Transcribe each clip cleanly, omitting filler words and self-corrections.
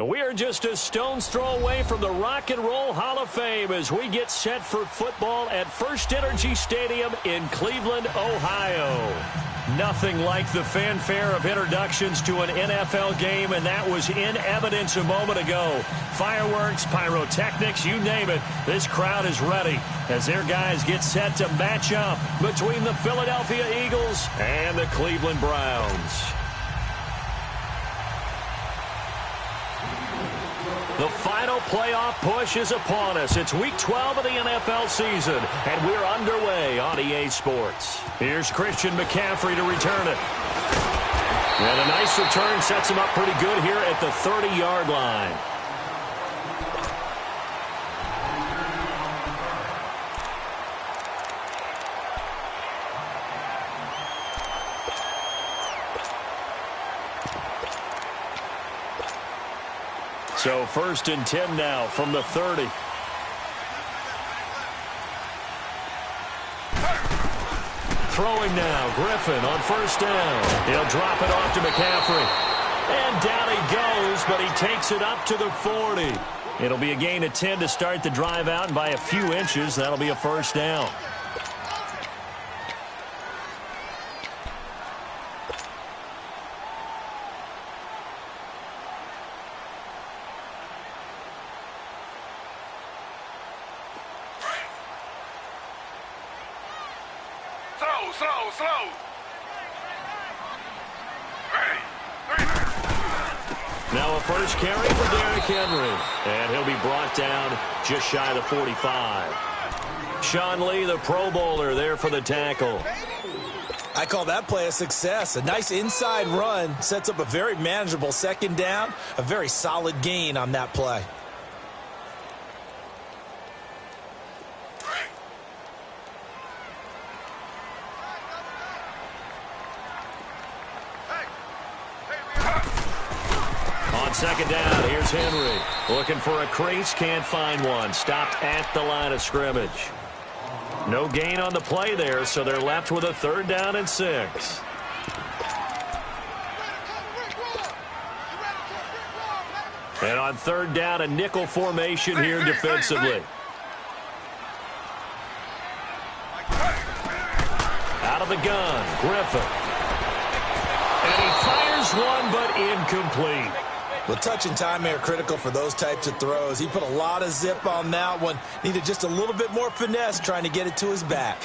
We are just a stone's throw away from the Rock and Roll Hall of Fame as we get set for football at First Energy Stadium in Cleveland, Ohio. Nothing like the fanfare of introductions to an NFL game, and that was in evidence a moment ago. Fireworks, pyrotechnics, you name it. This crowd is ready as their guys get set to match up between the Philadelphia Eagles and the Cleveland Browns. The final playoff push is upon us. It's Week 12 of the NFL season, and we're underway on EA Sports. Here's Christian McCaffrey to return it. And a nice return sets him up pretty good here at the 30-yard line. So 1st and 10 now from the 30. Throwing now, Griffin on 1st down. He'll drop it off to McCaffrey. And down he goes, but he takes it up to the 40. It'll be a gain of 10 to start the drive out, and by a few inches, that'll be a 1st down. Now a first carry for Derrick Henry. And he'll be brought down just shy of the 45. Sean Lee, the Pro Bowler, there for the tackle. I call that play a success. A nice inside run sets up a very manageable 2nd down. A very solid gain on that play. On 2nd down, here's Henry. Looking for a crease, can't find one. Stopped at the line of scrimmage. No gain on the play there, so they're left with a 3rd down and 6. And on 3rd down, a nickel formation here defensively. Out of the gun, Griffin. And he fires one, but incomplete. Well, touch and timing are critical for those types of throws. He put a lot of zip on that one. Needed just a little bit more finesse trying to get it to his back.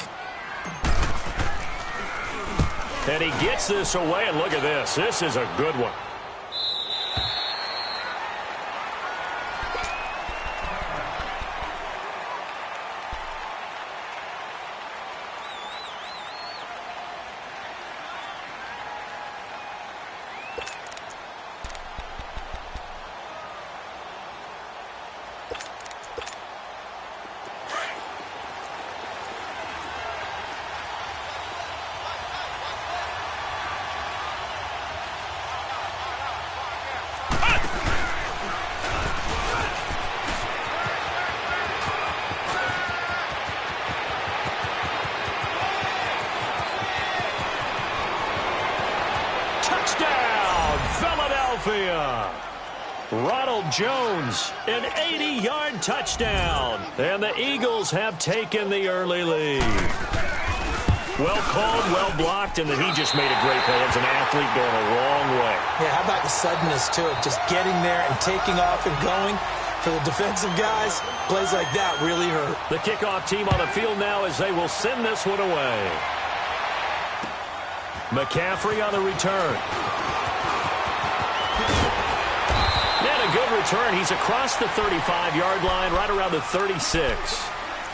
And he gets this away, and look at this. This is a good one. Ronald Jones, an 80-yard touchdown. And the Eagles have taken the early lead. Well called, well blocked, and then he just made a great play. As an athlete going a long way. Yeah, how about the suddenness to it? Just getting there and taking off and going. For the defensive guys, plays like that really hurt. The kickoff team on the field now as they will send this one away. McCaffrey on the return. And a good return. He's across the 35-yard line, right around the 36.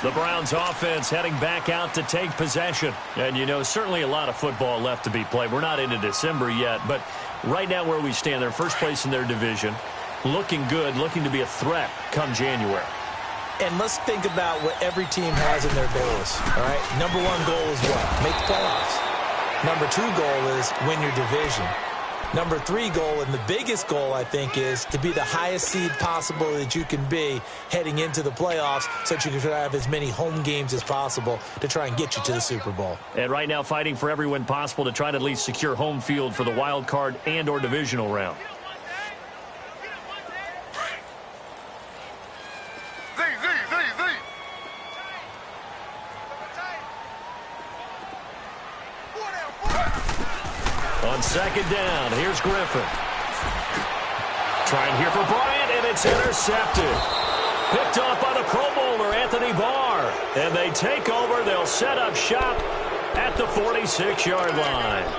The Browns offense heading back out to take possession. And, you know, certainly a lot of football left to be played. We're not into December yet, but right now where we stand, they're first place in their division. Looking good, looking to be a threat come January. And let's think about what every team has in their goals, all right? Number one goal is what? Make the playoffs. Number two goal is win your division. Number three goal, and the biggest goal, I think, is to be the highest seed possible that you can be heading into the playoffs so that you can have as many home games as possible to try and get you to the Super Bowl. And right now fighting for every win possible to try to at least secure home field for the wild card and or divisional round. On second down, here's Griffin. Trying here for Bryant, and it's intercepted. Picked off by the Pro Bowler, Anthony Barr. And they take over. They'll set up shop at the 46-yard line.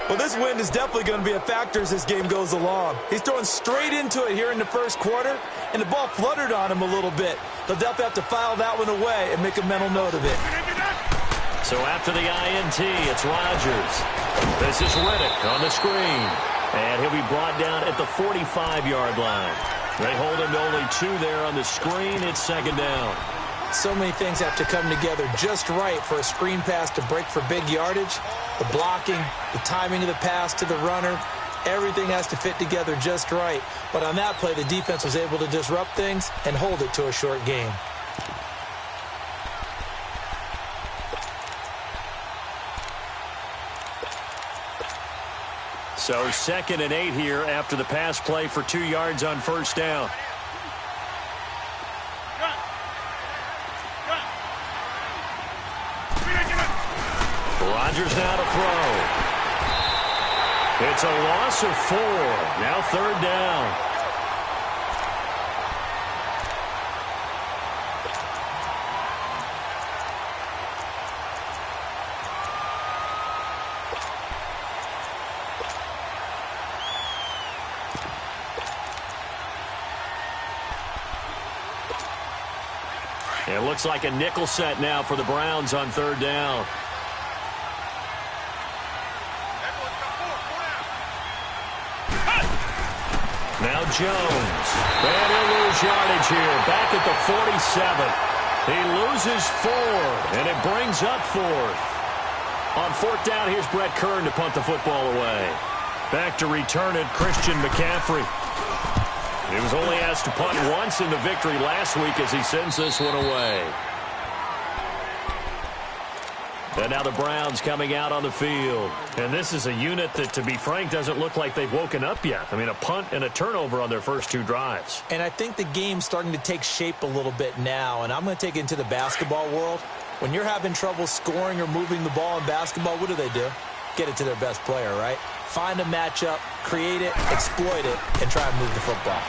Well, this wind is definitely going to be a factor as this game goes along. He's throwing straight into it here in the first quarter, and the ball fluttered on him a little bit. They'll definitely have to file that one away and make a mental note of it. So after the INT, it's Rodgers. This is Riddick on the screen. And he'll be brought down at the 45-yard line. They hold him to only 2 there on the screen. It's second down. So many things have to come together just right for a screen pass to break for big yardage. The blocking, the timing of the pass to the runner, everything has to fit together just right. But on that play, the defense was able to disrupt things and hold it to a short game. So 2nd and 8 here after the pass play for 2 yards on first down. Rodgers now to throw. It's a loss of 4. Now 3rd down. It looks like a nickel set now for the Browns on 3rd down. Now Jones. And he'll lose yardage here. Back at the 47. He loses 4, and it brings up 4th. On 4th down, here's Brett Kern to punt the football away. Back to return it, Christian McCaffrey. He was only asked to punt once in the victory last week as he sends this one away. And now the Browns coming out on the field. And this is a unit that, to be frank, doesn't look like they've woken up yet. I mean, a punt and a turnover on their first 2 drives. And I think the game's starting to take shape a little bit now. And I'm going to take it into the basketball world. When you're having trouble scoring or moving the ball in basketball, what do? Get it to their best player, right? Find a matchup, create it, exploit it, and try and move the football.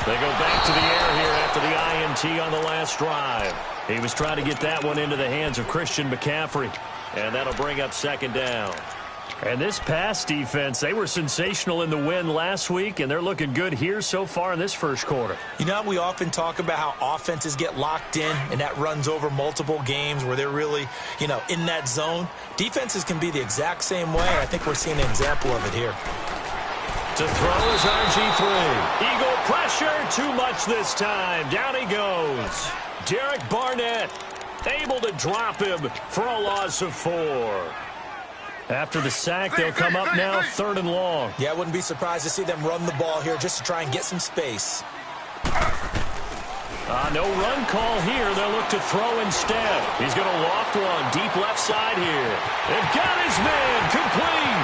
They go back to the air here after the INT on the last drive. He was trying to get that one into the hands of Christian McCaffrey. And that'll bring up 2nd down. And this pass defense, they were sensational in the win last week, and they're looking good here so far in this first quarter. You know, we often talk about how offenses get locked in, and that runs over multiple games where they're really, in that zone. Defenses can be the exact same way, and I think we're seeing an example of it here. To throw is RG3. Eagle pressure, too much this time. Down he goes. Derek Barnett able to drop him for a loss of 4. After the sack, they'll come up now 3rd and long. Yeah, I wouldn't be surprised to see them run the ball here just to try and get some space. No run call here. They'll look to throw instead. He's going to loft one deep left side here. They've got his man complete.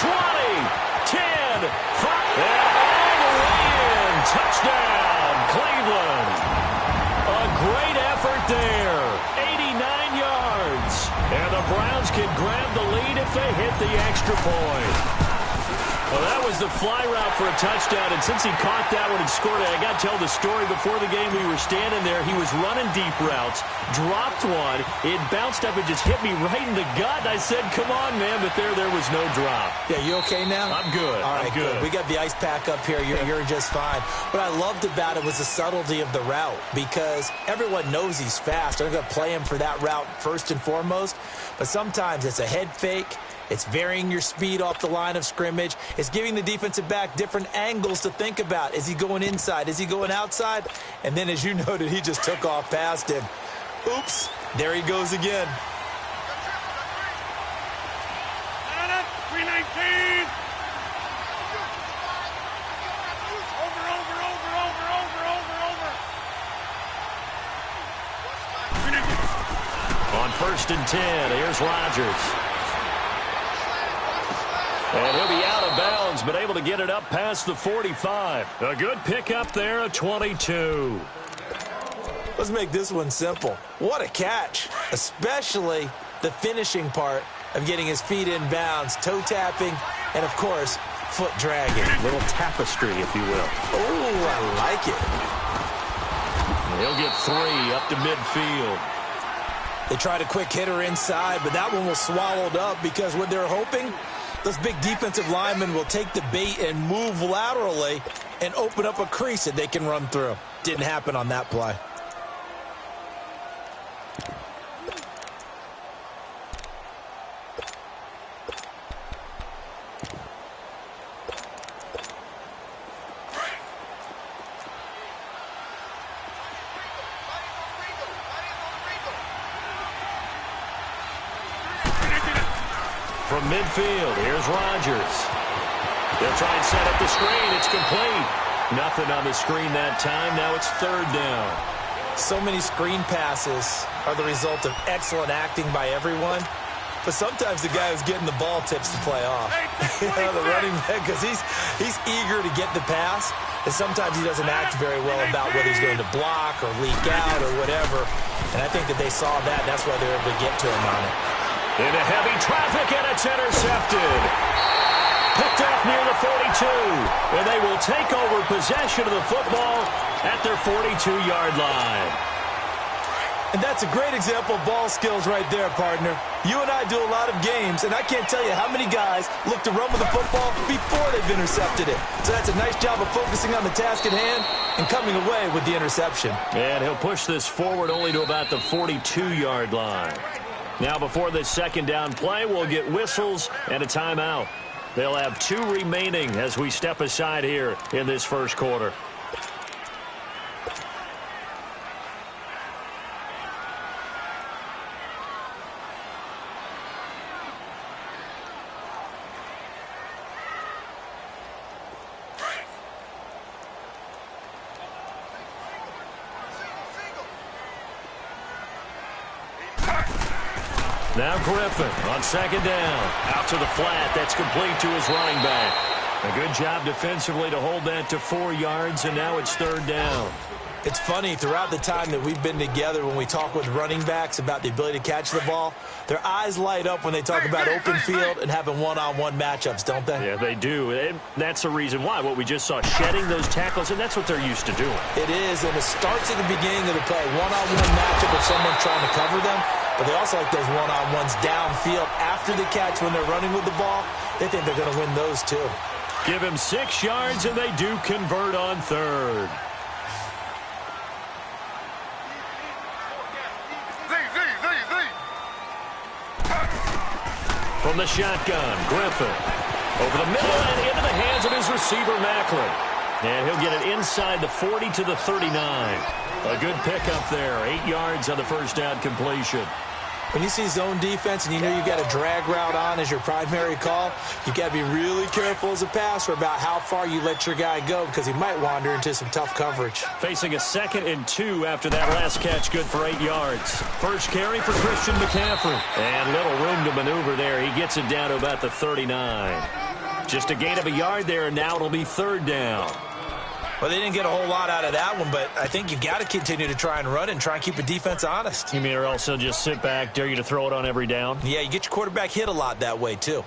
20, 10, 5, and all the way in. Touchdown, Cleveland. A great effort there. 89 yards. And the Browns can grab the lead if they hit the extra point. Well, that was the fly route for a touchdown, and since he caught that one and scored it, I got to tell the story. Before the game, we were standing there. He was running deep routes, dropped one. It bounced up and just hit me right in the gut. I said, come on, man, but there was no drop. Yeah, you okay now? I'm good. All right, I'm good. We got the ice pack up here. You're just fine. What I loved about it was the subtlety of the route, because everyone knows he's fast. They're going to play him for that route first and foremost, but sometimes it's a head fake. It's varying your speed off the line of scrimmage. It's giving the defensive back different angles to think about. Is he going inside? Is he going outside? And then, as you noted, he just took off past him. Oops, there he goes again. 319. Over. On 1st and 10, here's Rodgers. And he'll be out of bounds, but able to get it up past the 45. A good pickup there, a 22. Let's make this one simple. What a catch, especially the finishing part. of getting his feet in bounds, toe tapping, and, of course, foot dragging. Little tapestry, if you will. Oh, I like it. He'll get 3 up to midfield. They tried a quick hitter inside, but that one was swallowed up because what they're hoping, those big defensive linemen will take the bait and move laterally and open up a crease that they can run through. Didn't happen on that play. From midfield, here's Rodgers. They'll try and set up the screen. It's complete. Nothing on the screen that time. Now it's 3rd down. So many screen passes are the result of excellent acting by everyone. But sometimes the guy who's getting the ball tips the play off. The running back, because he's eager to get the pass. And sometimes he doesn't act very well about whether he's going to block or leak out or whatever. And I think that they saw that. That's why they were able to get to him on it. Into heavy traffic, and it's intercepted. Picked off near the 42, and they will take over possession of the football at their 42-yard line. And that's a great example of ball skills right there, partner. You and I do a lot of games, and I can't tell you how many guys look to run with the football before they've intercepted it. So that's a nice job of focusing on the task at hand and coming away with the interception. And he'll push this forward only to about the 42-yard line. Now, before this 2nd down play, we'll get whistles and a timeout. They'll have 2 remaining as we step aside here in this 1st quarter. Now Griffin on 2nd down. Out to the flat. That's complete to his running back. A good job defensively to hold that to 4 yards, and now it's 3rd down. It's funny, throughout the time that we've been together, when we talk with running backs about the ability to catch the ball, their eyes light up when they talk about open field and having one-on-one matchups, don't they? Yeah, they do. And that's the reason why. What we just saw, shedding those tackles, and that's what they're used to doing. It is, and it starts at the beginning of the play. One-on-one matchup if someone's trying to cover them, but they also like those one-on-ones downfield after the catch when they're running with the ball. They think they're going to win those too. Give him 6 yards, and they do convert on 3rd. From the shotgun, Griffin. Over the middle and into the hands of his receiver, Macklin. And he'll get it inside the 40 to the 39. A good pickup there. 8 yards on the 1st down completion. When you see zone defense and you know you've got a drag route on as your primary call, you've got to be really careful as a passer about how far you let your guy go because he might wander into some tough coverage. Facing a 2nd and 2 after that last catch, good for 8 yards. First carry for Christian McCaffrey. And little room to maneuver there. He gets it down to about the 39. Just a gain of a yard there, and now it'll be 3rd down. Well, they didn't get a whole lot out of that one, but I think you've got to continue to try and run and try and keep a defense honest. You mean or else they'll just sit back, dare you to throw it on every down? Yeah, you get your quarterback hit a lot that way, too.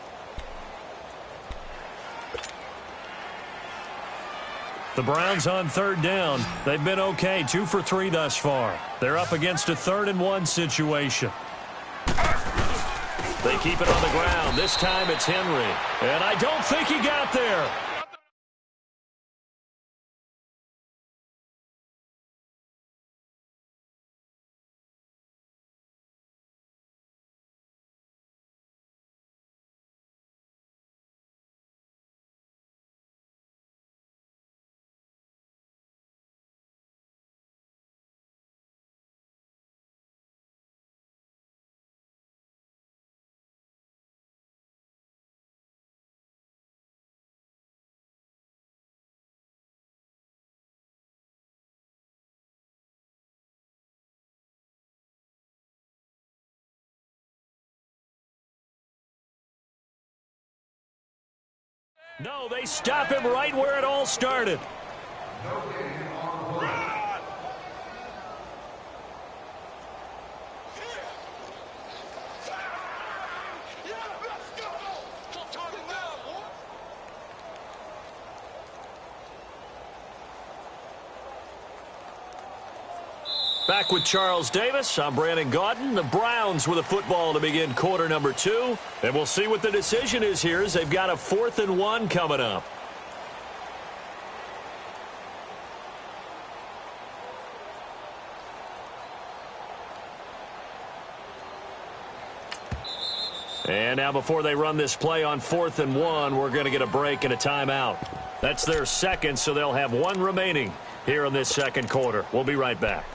The Browns on 3rd down. They've been okay, 2 for 3 thus far. They're up against a 3rd and 1 situation. They keep it on the ground. This time it's Henry. And I don't think he got there. No, they stop him right where it all started. Back with Charles Davis, I'm Brandon Gaudin. The Browns with a football to begin quarter number 2. And we'll see what the decision is here as they've got a 4th and 1 coming up. And now before they run this play on 4th and 1, we're going to get a break and a timeout. That's their second, so they'll have 1 remaining here in this second quarter. We'll be right back.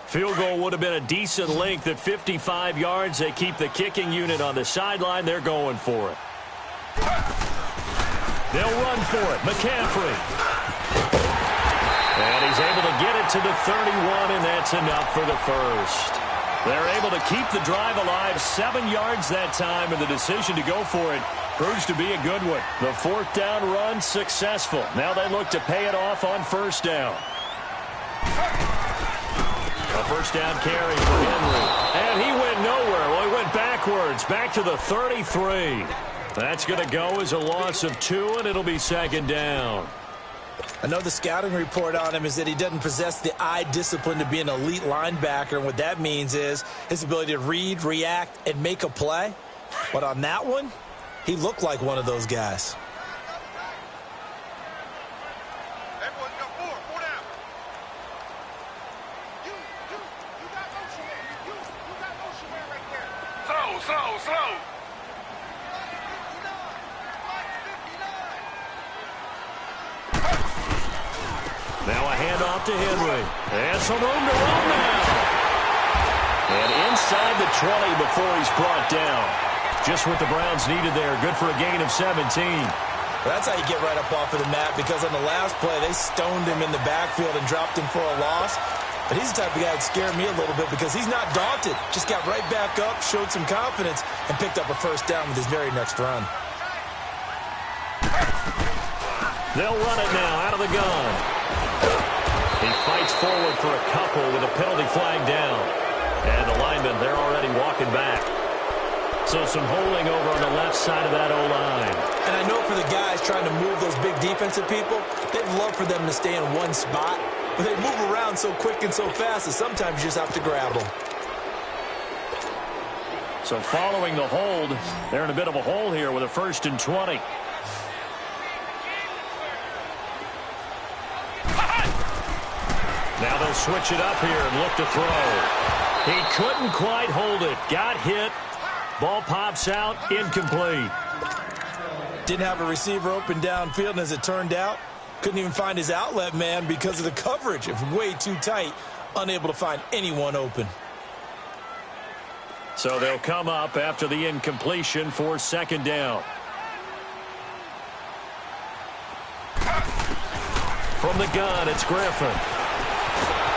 Field goal would have been a decent length at 55 yards. They keep the kicking unit on the sideline. They're going for it. They'll run for it. McCaffrey. And he's able to get it to the 31, and that's enough for the first. They're able to keep the drive alive, 7 yards that time, and the decision to go for it proves to be a good one. The 4th down run successful. Now they look to pay it off on 1st down. A 1st down carry for Henry. And he went nowhere. Well, he went backwards, back to the 33. That's going to go as a loss of 2, and it'll be 2nd down. I know the scouting report on him is that he doesn't possess the eye discipline to be an elite linebacker. And what that means is his ability to read, react, and make a play. But on that one, he looked like one of those guys. Slow. Now a handoff to Henry. And some room to run now. And inside the 20 before he's brought down. Just what the Browns needed there. Good for a gain of 17. That's how you get right up off of the mat, because on the last play, they stoned him in the backfield and dropped him for a loss. But he's the type of guy that scared me a little bit because he's not daunted. Just got right back up, showed some confidence, and picked up a 1st down with his very next run. They'll run it now out of the gun. He fights forward for a couple with a penalty flag down. And the linemen, they're already walking back. So some holding over on the left side of that O-line. And I know for the guys trying to move those big defensive people, they'd love for them to stay in one spot. But they move around so quick and so fast that sometimes you just have to grab them. So following the hold, they're in a bit of a hole here with a 1st and 20. Now they'll switch it up here and look to throw. He couldn't quite hold it. Got hit. Ball pops out. Incomplete. Didn't have a receiver open downfield, and as it turned out, couldn't even find his outlet man because of the coverage. It was way too tight. Unable to find anyone open. So they'll come up after the incompletion for 2nd down. From the gun, it's Griffin.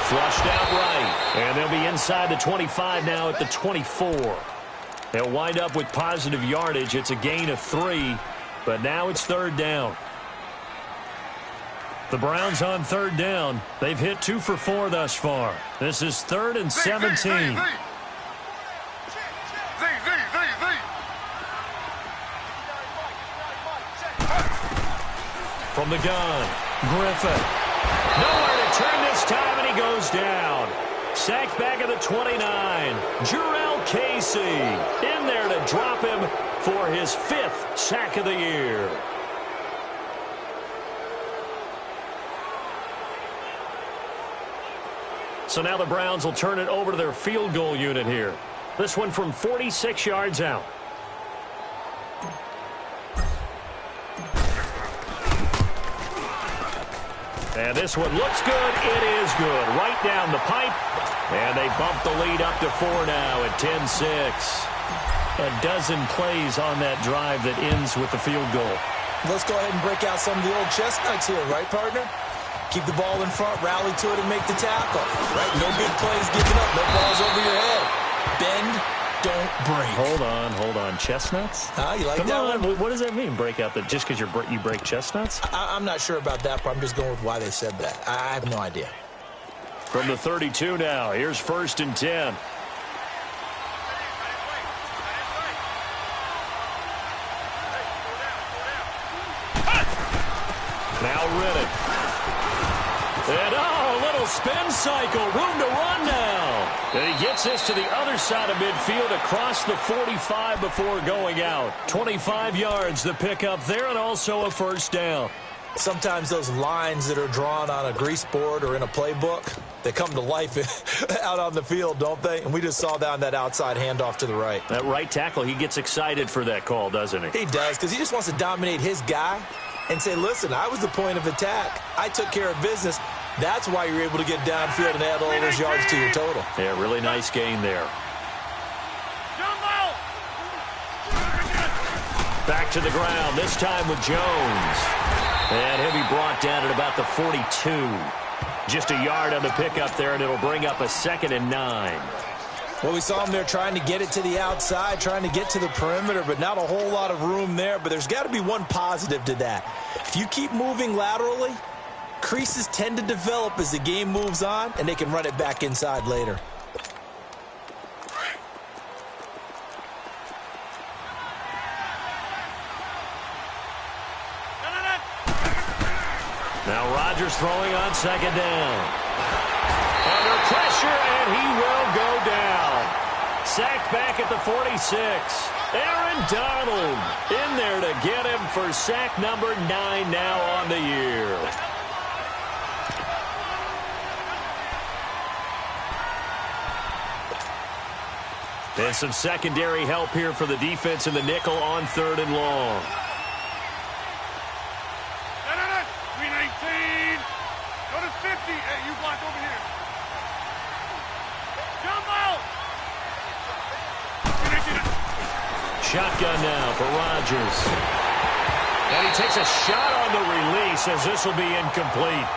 Flushed out right. And they'll be inside the 25 now at the 24. They'll wind up with positive yardage. It's a gain of 3, but now it's 3rd down. The Browns on 3rd down. They've hit 2 for 4 thus far. This is 3rd and 17. From the gun, Griffin. Nowhere to turn this time, and he goes down. Sacked back at the 29. Jurrell Casey in there to drop him for his 5th sack of the year. So now the Browns will turn it over to their field goal unit here. This one from 46 yards out. And this one looks good. It is good. Right down the pipe. And they bump the lead up to 4 now at 10-6. A dozen plays on that drive that ends with the field goal. Let's go ahead and break out some of the old chestnuts here, right, partner? Keep the ball in front, rally to it, and make the tackle. Right? No big plays giving up. No balls over your head. Bend, don't break. Hold on. Chestnuts? You like Come that on. one? What does that mean, break out? Just because you break chestnuts? I'm not sure about that, but I'm just going with why they said that. I have no idea. From the 32 now, here's 1st and 10. Riddick. And, a little spin cycle. Room to run now. And he gets this to the other side of midfield across the 45 before going out. 25 yards the pickup there, and also a first down. Sometimes those lines that are drawn on a grease board or in a playbook, they come to life out on the field, don't they? And we just saw that on that outside handoff to the right. That right tackle, he gets excited for that call, doesn't he? He does, because he just wants to dominate his guy and say, listen, I was the point of attack. I took care of business. That's why you're able to get downfield and add all those yards to your total. Yeah, really nice gain there. Back to the ground, this time with Jones. And he'll be brought down at about the 42. Just a yard on the pickup there, and it'll bring up a 2nd and 9. Well, we saw him there trying to get it to the outside, trying to get to the perimeter, but not a whole lot of room there. But there's got to be one positive to that. If you keep moving laterally, creases tend to develop as the game moves on, and they can run it back inside later. Now Rodgers throwing on 2nd down. Under pressure, and he will go down. Sacked back at the 46. Aaron Donald in there to get him for sack number 9 now on the year. And some secondary help here for the defense in the nickel on 3rd and long. Hey, you block over here. Jump out! Shotgun now for Rodgers. And he takes a shot on the release as this will be incomplete.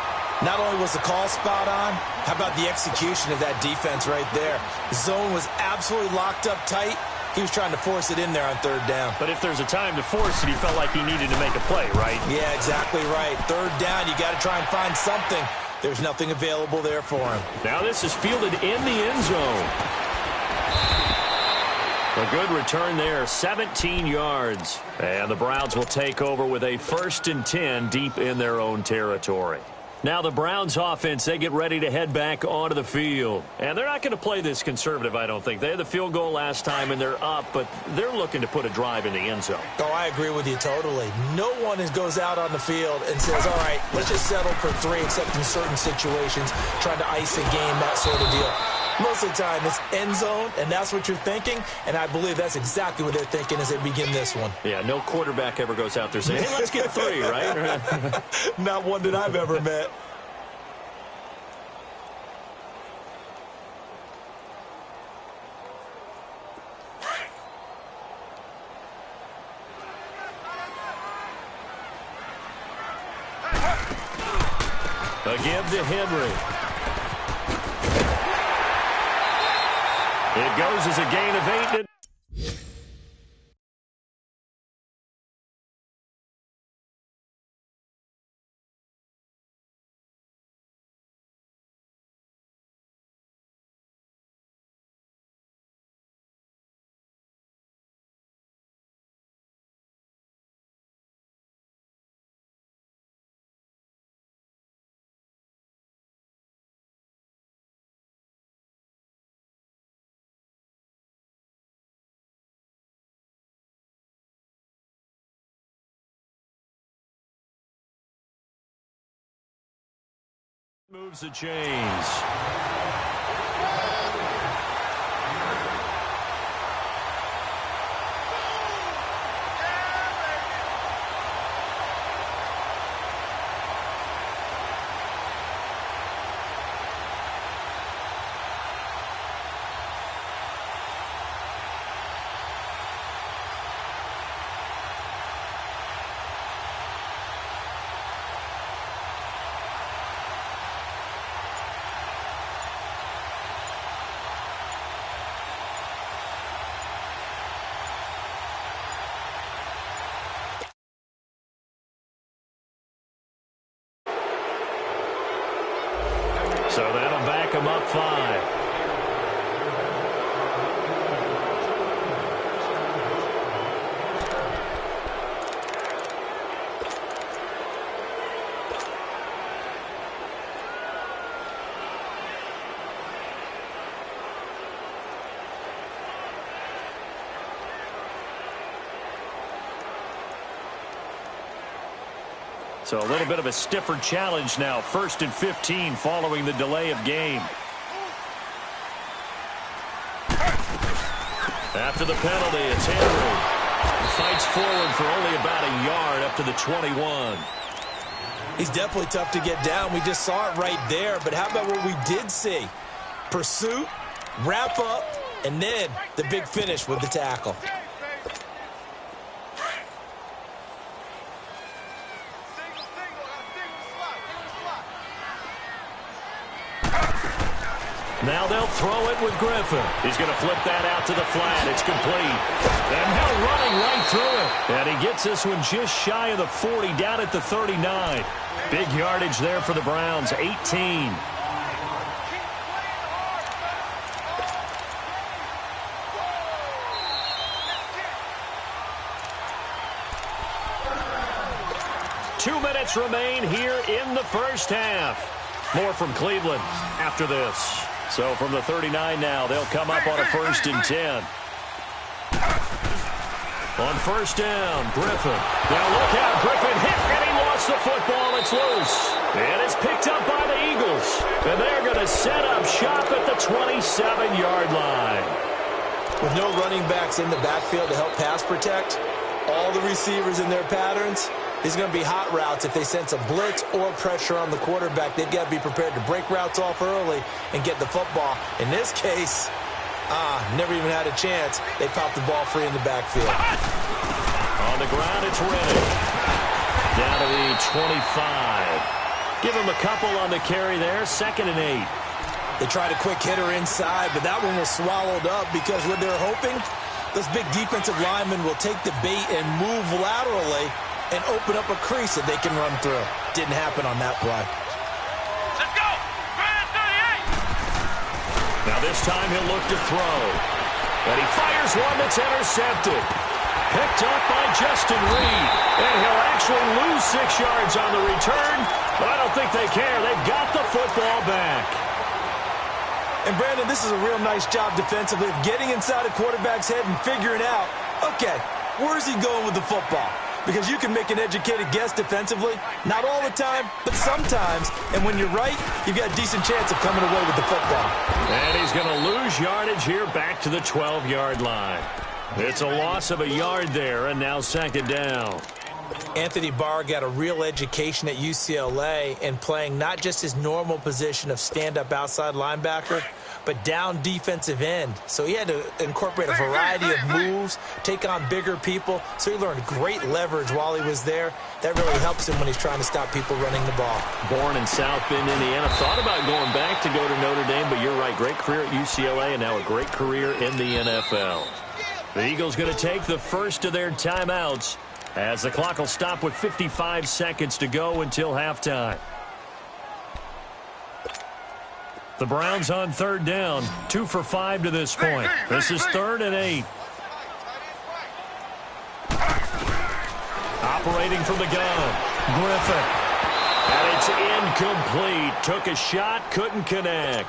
Not only was the call spot on, how about the execution of that defense right there? The zone was absolutely locked up tight. He was trying to force it in there on 3rd down. But if there's a time to force it, he felt like he needed to make a play, right? Yeah, exactly right. 3rd down, you got to try and find something. There's nothing available there for him. Now this is fielded in the end zone. A good return there, 17 yards. And the Browns will take over with a 1st and 10 deep in their own territory. Now the Browns offense, they get ready to head back onto the field. And they're not going to play this conservative, I don't think. They had the field goal last time, and they're up, but they're looking to put a drive in the end zone. Oh, I agree with you totally. No one goes out on the field and says, all right, let's just settle for 3, except in certain situations, trying to ice a game, that sort of deal. Most of the time, it's end zone, and that's what you're thinking, and I believe that's exactly what they're thinking as they begin this one. Yeah, no quarterback ever goes out there saying, hey, let's get 3, right? Not one that I've ever met. A give to Henry. It goes as a gain of 8. Moves the chains. So that'll back them up 5. So a little bit of a stiffer challenge now. 1st and 15 following the delay of game. After the penalty, it's Henry. He fights forward for only about a yard up to the 21. He's definitely tough to get down. We just saw it right there. But how about what we did see? Pursuit, wrap up, and then the big finish with the tackle. Now they'll throw it with Griffin. He's going to flip that out to the flat. It's complete. And now running right through it. And he gets this one just shy of the 40, down at the 39. Big yardage there for the Browns, 18. Two minutes remain here in the first half. More from Cleveland after this. So from the 39 now, they'll come up on a 1st and 10. On 1st down, Griffin. Now look out, Griffin hit, and he lost the football. It's loose. And it's picked up by the Eagles. And they're going to set up shop at the 27-yard line. With no running backs in the backfield to help pass protect, all the receivers in their patterns, these are going to be hot routes. If they sense a blitz or pressure on the quarterback, they've got to be prepared to break routes off early and get the football. In this case, never even had a chance. They popped the ball free in the backfield. On the ground, it's Rennick. Down to the 25. Give him a couple on the carry there. 2nd and 8. They tried a quick hitter inside, but that one was swallowed up because what they're hoping, those big defensive linemen will take the bait and move laterally and open up a crease that they can run through. Didn't happen on that play. Let's go! Grand 38! Now this time he'll look to throw. And he fires one that's intercepted. Picked up by Justin Reed. And he'll actually lose 6 yards on the return. But I don't think they care. They've got the football back. And Brandon, this is a real nice job defensively of getting inside a quarterback's head and figuring out, okay, where's he going with the football? Because you can make an educated guess defensively. Not all the time, but sometimes. And when you're right, you've got a decent chance of coming away with the football. And he's going to lose yardage here back to the 12-yard line. It's a loss of a yard there, and now 2nd down. Anthony Barr got a real education at UCLA in playing not just his normal position of stand-up outside linebacker, but down defensive end. So he had to incorporate a variety of moves, take on bigger people. So he learned great leverage while he was there. That really helps him when he's trying to stop people running the ball. Born in South Bend, Indiana. Thought about going back to go to Notre Dame, but you're right. Great career at UCLA and now a great career in the NFL. The Eagles going to take the first of their timeouts as the clock will stop with 55 seconds to go until halftime. The Browns on 3rd down, 2 for 5 to this point. This is 3rd and 8. Operating from the gun, Griffin. And it's incomplete. Took a shot, couldn't connect.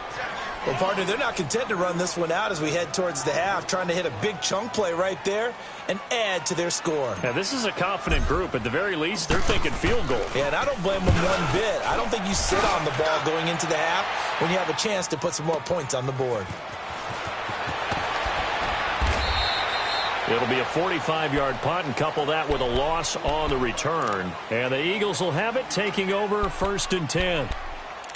Well, partner, they're not content to run this one out as we head towards the half, trying to hit a big chunk play right there and add to their score. Yeah, this is a confident group. At the very least, they're thinking field goal. Yeah, and I don't blame them one bit. I don't think you sit on the ball going into the half when you have a chance to put some more points on the board. It'll be a 45-yard punt and couple that with a loss on the return. And the Eagles will have it, taking over 1st and 10.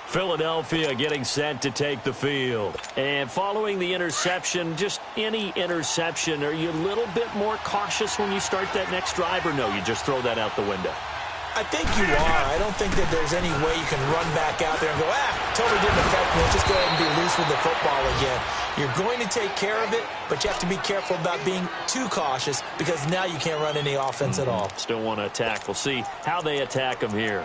Philadelphia getting set to take the field. And following the interception, just any interception, are you a little bit more cautious when you start that next drive, or no, you just throw that out the window? I think you are. I don't think that there's any way you can run back out there and go, totally didn't affect me. Just go ahead and be loose with the football again. You're going to take care of it, but you have to be careful about being too cautious because now you can't run any offense at all. Still want to attack. We'll see how they attack them here.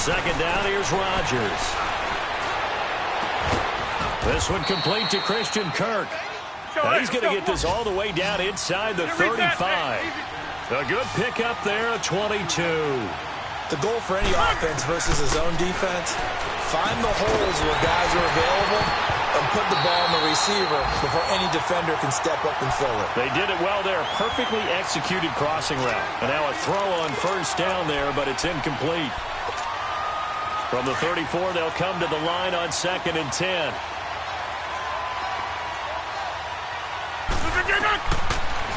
Second down, here's Rodgers. This one complete to Christian Kirk. Now he's going to get this all the way down inside the 35. A good pickup there, a 22. The goal for any offense versus a zone defense, find the holes where guys are available and put the ball on the receiver before any defender can step up and fill it. They did it well there. Perfectly executed crossing route. And now a throw on first down there, but it's incomplete. From the 34, they'll come to the line on 2nd and 10.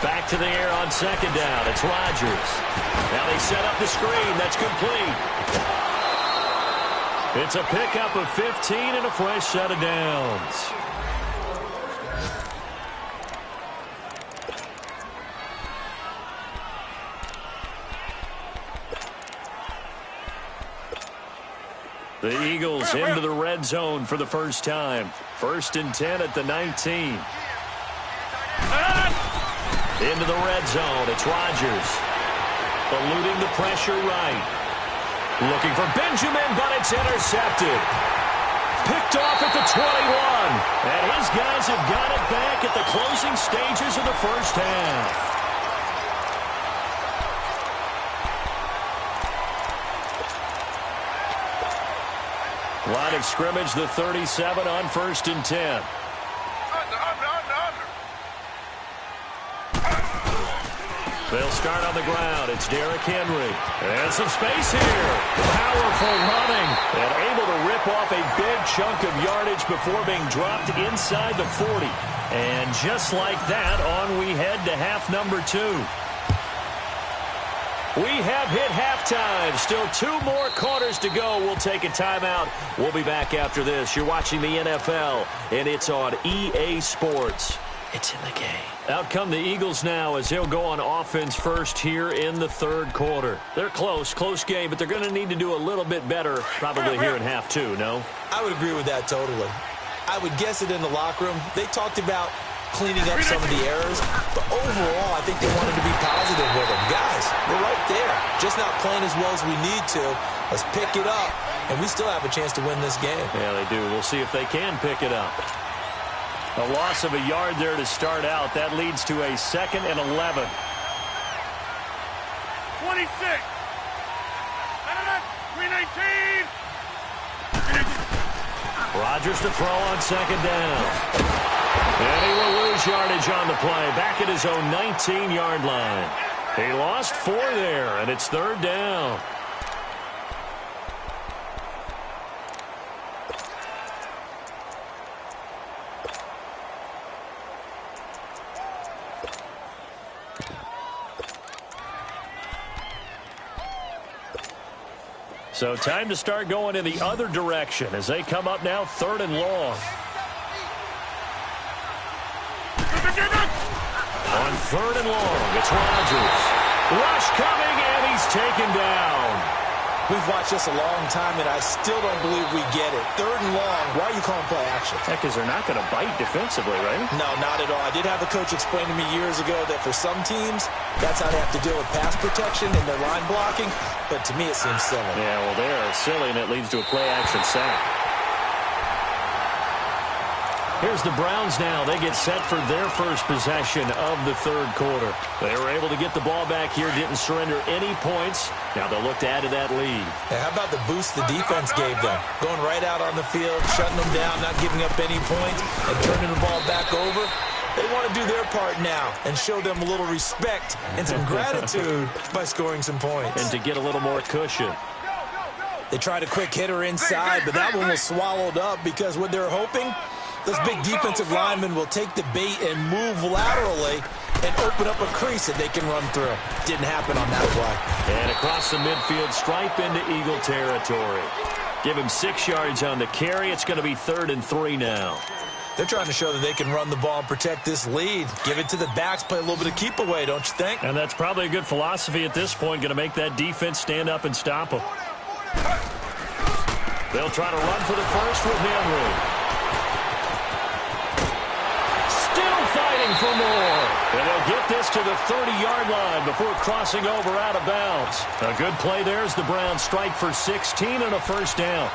Back to the air on 2nd down. It's Rodgers. Now they set up the screen. That's complete. It's a pickup of 15 and a fresh set of downs. The Eagles into the red zone for the first time. 1st and 10 at the 19. Into the red zone. It's Rodgers. Eluding the pressure right. Looking for Benjamin, but it's intercepted. Picked off at the 21. And his guys have got it back at the closing stages of the first half. Line of scrimmage, the 37 on 1st and 10. They'll start on the ground. It's Derrick Henry. And some space here. Powerful running. And able to rip off a big chunk of yardage before being dropped inside the 40. And just like that, on we head to half number 2. We have hit halftime. Still 2 more quarters to go. We'll take a timeout. We'll be back after this. You're watching the NFL, and it's on EA Sports. It's in the game. Out come the Eagles now as they'll go on offense first here in the 3rd quarter. They're close game, but they're going to need to do a little bit better probably here in half 2, no? I would agree with that totally. I would guess it in the locker room. They talked about cleaning up some of the errors, but overall, I think they wanted to be positive with them. Guys, we're right there. Just not playing as well as we need to. Let's pick it up, and we still have a chance to win this game. Yeah, they do. We'll see if they can pick it up. A loss of a yard there to start out. That leads to a 2nd and 11. 26. 319. Rodgers to throw on 2nd down. And he will lose yardage on the play. Back at his own 19-yard line. He lost 4 there, and it's 3rd down. So time to start going in the other direction as they come up now 3rd and long. On 3rd and long, it's Rodgers. Rush coming, and he's taken down. We've watched this a long time, and I still don't believe we get it. 3rd and long, why are you calling play action? Because they're not going to bite defensively, right? No, not at all. I did have a coach explain to me years ago that for some teams, that's how they have to deal with pass protection and their line blocking. But to me, it seems silly. Yeah, well, they're silly, and it leads to a play-action sack. Here's the Browns now. They get set for their first possession of the 3rd quarter. They were able to get the ball back here, didn't surrender any points. Now they'll look to add to that lead. Hey, how about the boost the defense gave them? Going right out on the field, shutting them down, not giving up any points, and turning the ball back over. They want to do their part now and show them a little respect and some gratitude by scoring some points. And to get a little more cushion. They tried a quick hitter inside, but that one was swallowed up because what they're hoping, those big defensive linemen will take the bait and move laterally and open up a crease that they can run through. Didn't happen on that play. And across the midfield, stripe into Eagle territory. Give him 6 yards on the carry. It's going to be 3rd and 3 now. They're trying to show that they can run the ball and protect this lead. Give it to the backs, play a little bit of keep away, don't you think? And that's probably a good philosophy at this point, going to make that defense stand up and stop them. They'll try to run for the first with Henry. Still fighting for more. And they'll get this to the 30-yard line before crossing over out of bounds. A good play there as the Browns strike for 16 and a first down.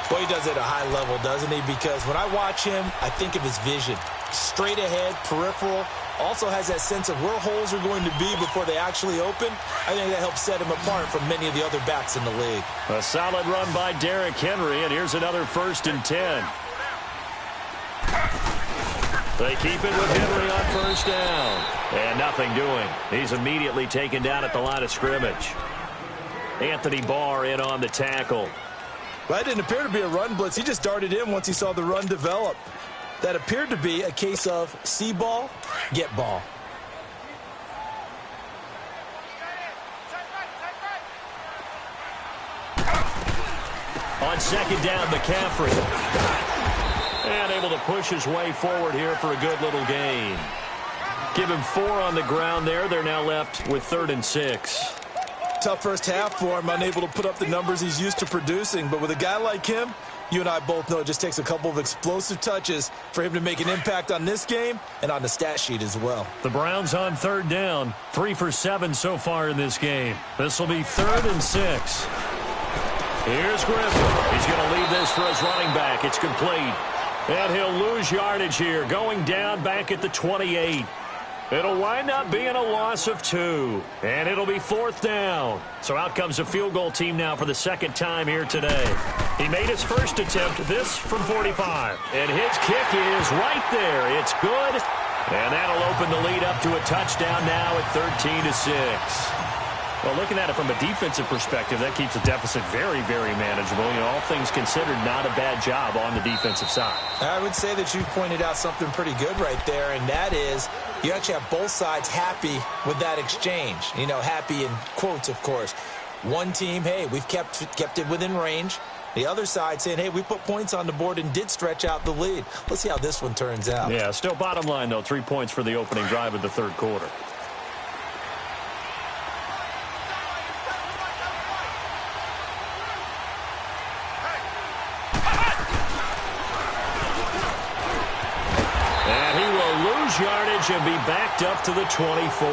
Well, he does it at a high level, doesn't he? Because when I watch him, I think of his vision. Straight ahead, peripheral. Also has that sense of where holes are going to be before they actually open. I think that helps set him apart from many of the other backs in the league. A solid run by Derrick Henry, and here's another 1st and 10. They keep it with Henry on 1st down. And nothing doing. He's immediately taken down at the line of scrimmage. Anthony Barr in on the tackle. Well, that didn't appear to be a run blitz. He just darted in once he saw the run develop. That appeared to be a case of see ball, get ball. On 2nd down, McCaffrey. And able to push his way forward here for a good little gain. Give him 4 on the ground there. They're now left with 3rd and 6. Tough first half for him, unable to put up the numbers he's used to producing. But with a guy like him, you and I both know it just takes a couple of explosive touches for him to make an impact on this game and on the stat sheet as well. The Browns on 3rd down, 3 for 7 so far in this game. This will be 3rd and 6. Here's Griffin. He's going to leave this for his running back. It's complete. And he'll lose yardage here, going down back at the 28. It'll wind up being a loss of 2. And it'll be 4th down. So out comes a field goal team now for the 2nd time here today. He made his first attempt, this from 45. And his kick is right there. It's good. And that'll open the lead up to a touchdown now at 13-6. Well, looking at it from a defensive perspective, that keeps the deficit very, very manageable. You know, all things considered, not a bad job on the defensive side. I would say that you've pointed out something pretty good right there, and that is you actually have both sides happy with that exchange. You know, happy in quotes, of course. One team, hey, we've kept it within range. The other side saying, hey, we put points on the board and did stretch out the lead. Let's see how this one turns out. Yeah, still bottom line, though, 3 points for the opening drive of the 3rd quarter. Yardage and be backed up to the 24.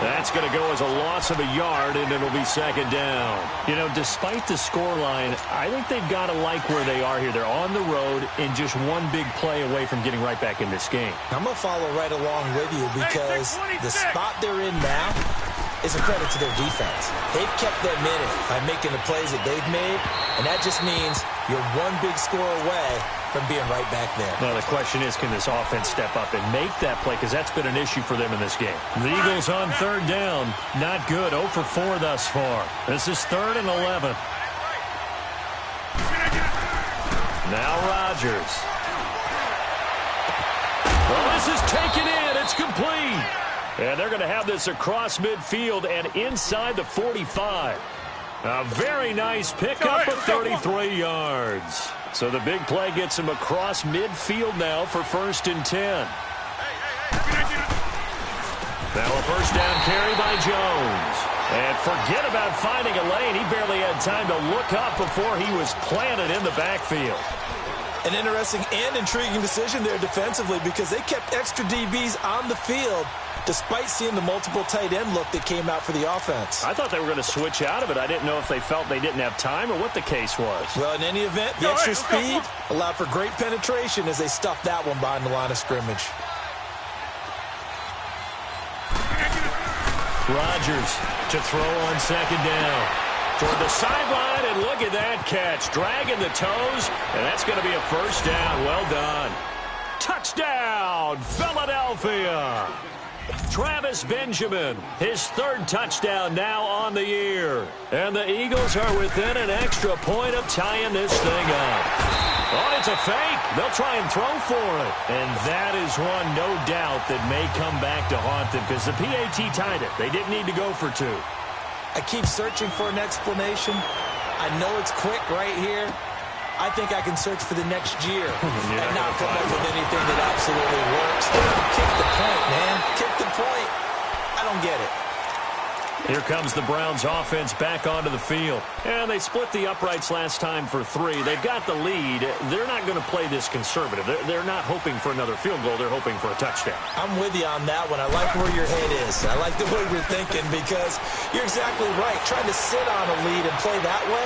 That's going to go as a loss of a yard, and it'll be 2nd down. You know, despite the scoreline, I think they've got to like where they are here. They're on the road and just one big play away from getting right back in this game. I'm going to follow right along with you because the spot they're in now is a credit to their defense. They've kept them in it by making the plays that they've made, and that just means you're one big score away from being right back there. Well, the question is, can this offense step up and make that play? Because that's been an issue for them in this game. The Eagles on 3rd down. Not good. 0 for 4 thus far. This is 3rd and 11. Now Rodgers. Well, this is taken in. It's complete. And they're going to have this across midfield and inside the 45. A very nice pickup of 33 yards. So the big play gets him across midfield now for 1st and 10. Now a 1st down carry by Jones. And forget about finding a lane. He barely had time to look up before he was planted in the backfield. An interesting and intriguing decision there defensively because they kept extra DBs on the field despite seeing the multiple tight end look that came out for the offense. I thought they were going to switch out of it. I didn't know if they felt they didn't have time or what the case was. Well, in any event, the extra speed allowed for great penetration as they stuffed that one behind the line of scrimmage. Rodgers to throw on 2nd down. Toward the sideline, and look at that catch. Dragging the toes, and that's going to be a 1st down. Well done. Touchdown, Philadelphia. Travis Benjamin, his 3rd touchdown now on the year. And the Eagles are within an extra point of tying this thing up. Oh, it's a fake. They'll try and throw for it. And that is one, no doubt, that may come back to haunt them because the PAT tied it. They didn't need to go for 2. I keep searching for an explanation. I know it's quick right here. I think I can search for the next year and not come up with anything that absolutely works. Kick the point, man. Kick the point. I don't get it. Here comes the Browns offense back onto the field. And they split the uprights last time for 3. They've got the lead. They're not going to play this conservative. They're not hoping for another field goal. They're hoping for a touchdown. I'm with you on that one. I like where your head is. I like the way you're thinking because you're exactly right. Trying to sit on a lead and play that way,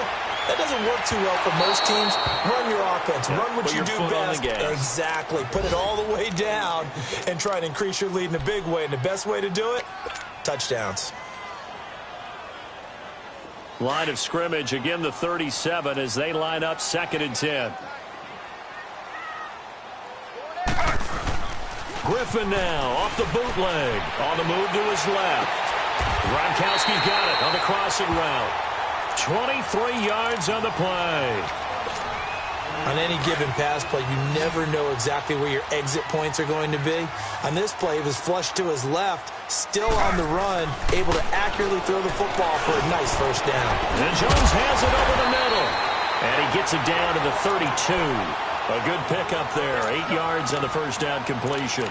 that doesn't work too well for most teams. Run your offense. Run what you do best. Exactly. Put it all the way down and try and increase your lead in a big way. And the best way to do it, touchdowns. Line of scrimmage, again the 37 as they line up 2nd and 10. Griffin now off the bootleg. On the move to his left. Gronkowski's got it on the crossing route. 23 yards on the play. On any given pass play, you never know exactly where your exit points are going to be. On this play, it was flushed to his left, still on the run, able to accurately throw the football for a nice first down. And Jones has it over the middle. And he gets it down to the 32. A good pickup there. 8 yards on the first down completion.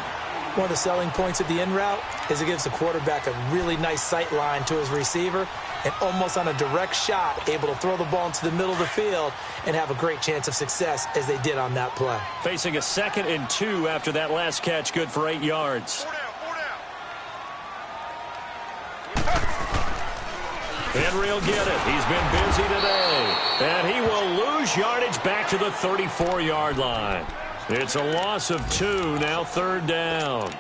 One of the selling points of the in route is it gives the quarterback a really nice sight line to his receiver and almost on a direct shot able to throw the ball into the middle of the field and have a great chance of success as they did on that play. Facing a 2nd and 2 after that last catch, good for 8 yards. Henry will get it. He's been busy today. And he will lose yardage back to the 34-yard line. It's a loss of 2, now 3rd down.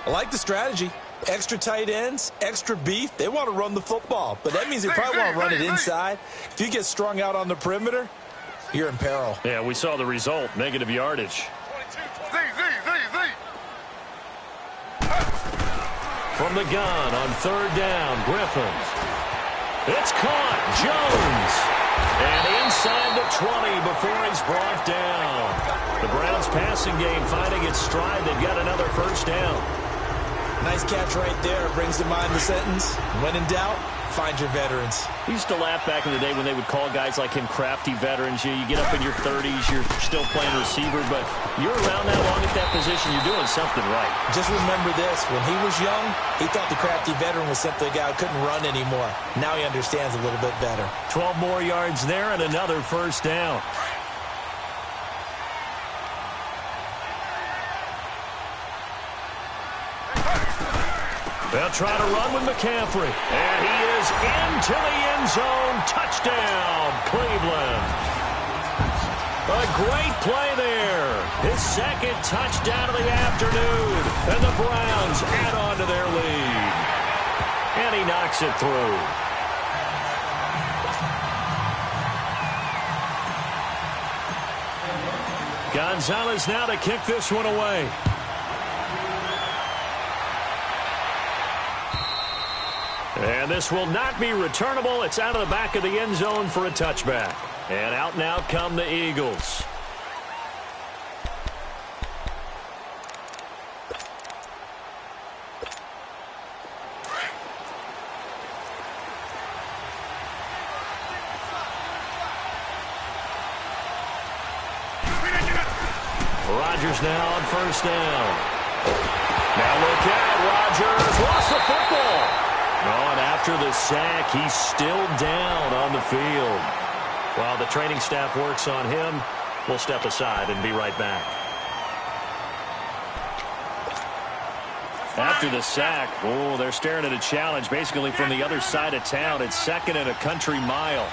I like the strategy. Extra tight ends, extra beef. They want to run the football, but that means they probably want to run it inside. If you get strung out on the perimeter, you're in peril. Yeah, we saw the result, negative yardage. From the gun on 3rd down, Griffin. It's caught, Jones. And inside the 20 before he's brought down. The Browns passing game finding its stride. They've got another first down. Nice catch right there. Brings to mind the sentence, when in doubt, find your veterans. We used to laugh back in the day when they would call guys like him crafty veterans. You get up in your 30s, you're still playing receiver, but you're around that long at that position, you're doing something right. Just remember this. When he was young, he thought the crafty veteran was simply a guy who couldn't run anymore. Now he understands a little bit better. 12 more yards there and another first down. They'll try to run with McCaffrey. And he is into the end zone. Touchdown, Cleveland. A great play there. His 2nd touchdown of the afternoon. And the Browns add on to their lead. And he knocks it through. Gonzalez now to kick this one away. And this will not be returnable. It's out of the back of the end zone for a touchback. And out now come the Eagles. Rodgers now on first down. Now look out, Rodgers lost the football. Oh, and after the sack, he's still down on the field. While the training staff works on him, we'll step aside and be right back. After the sack, oh, they're staring at a challenge basically from the other side of town. It's 2nd and a country mile.